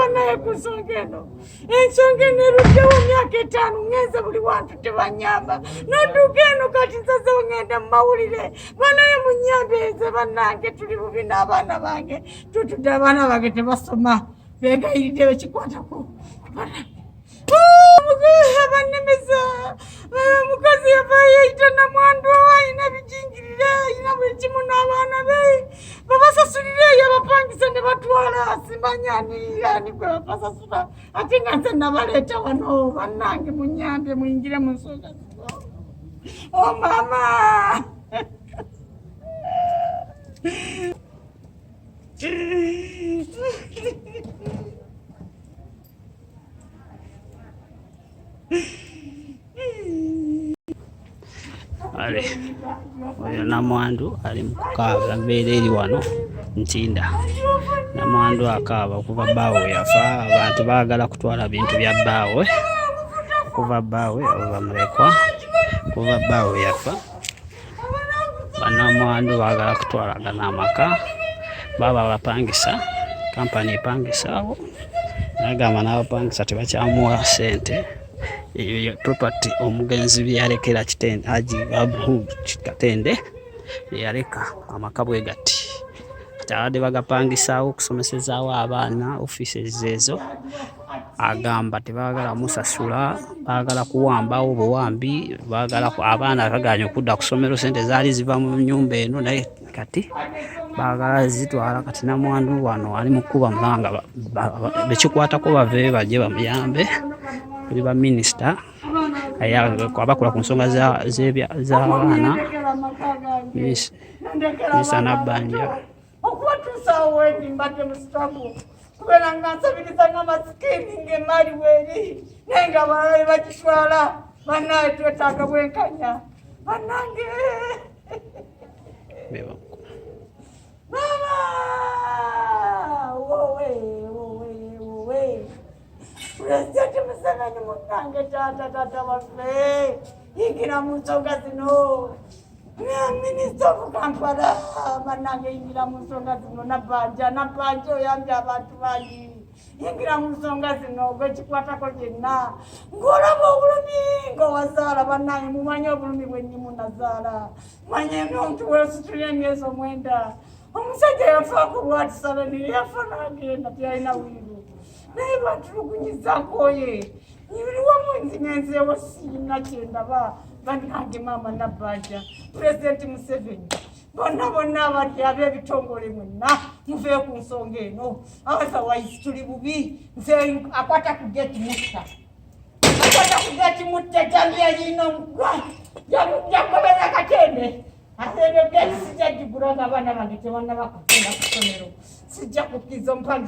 banaye ku nsonga eno. Ensonga eno eruddewo myaka 5 ngenze buli wantu tebanyamba. Nodduka eno kati nsazewo ngende mu mawulire. Banaye munyambe nze bannange tuli bubi n'abaana bange. Tutudde abaana bange tebasoma. Beegayiridde bekikwatako. Abanemeza mukazi yavaayo yayita Namwandu ayina bijingirire ayina buli kimu n'abaana be babasasulira eyo abapangisa ne batwala simanya ani gwe babasasula ate nga nze nabaleeta wano bannange munyambe muyingire mu nsonga zino. Oh mama Ale oyo Namwandu ali mu kukaaba mbeera eri wano Ntinda. Namwandu akaaba okuva bbaawe yafa. Abantu baagala kutwala bintu bya bbaawe okuva bbaawe oba mulekwa okuva bbaawe yafa. Bannamwandu baagala kutwalagana amaka baba bapangisa kampani epangisaawo nagamba n'abapangisa tebakyamuwa ssente. Eyo property omugenzi byalekera Katende yaleka amaka bwe gati kati abadde bagapangisaawo okusomesezaawo abaana offices ezo. Agamba tebaagala musasula, baagala kuwambawo buwambi, baagala abaana baganya okudda ku ssomero ssente zaali ziva mu nnyumba eno naye kati baagala zitwala. Kati Namwandu wano ali mu kkuba mulanga bekikwatako baveeyo bajje bamuyambe. Tuli ba minisita abakola ku nsonga z'abaana minisita Nabbanja okubatuusaawo wendi mbadde mu struggle kubeera nga nsabiriza nga masikini ng'emali weeri naye nga abalala bagitwala. Bannaye twetaaga bwenkanya bannange. Mama wowe Pulezidenti Museveni munnange taata waffe yingira mu nsonga zino. Minisita of Kampala bannange yingira mu nsonga zino. Nabbanja oyambye abantu bangi yingira mu nsonga zino gwekikwatako gyenna. Ng'olaba obulumi ng'owazaala bannange mumanye obulumi bwennimu nazaala. Manye omuntu weesitula emyezi 9 omusajja yafaako lwatisala yafa n'agenda teyalina wiiru naye batulugunyiza nkoye nyiri wamu nzinenzeewo siina kyendaba. Bannange maama Nabbanja Pulezidenti Museveni bonna abali ab'ebitongole mwenna muveeyo ku nsonga eno. Otherwise tuli bubi. Nze akwata ku geti mutta Jamia yino jagobera Katende asebe geti sijja gigula nga abaana bange tebannaba kugenda ku ssomero. Sijja kukkiriza omupangisa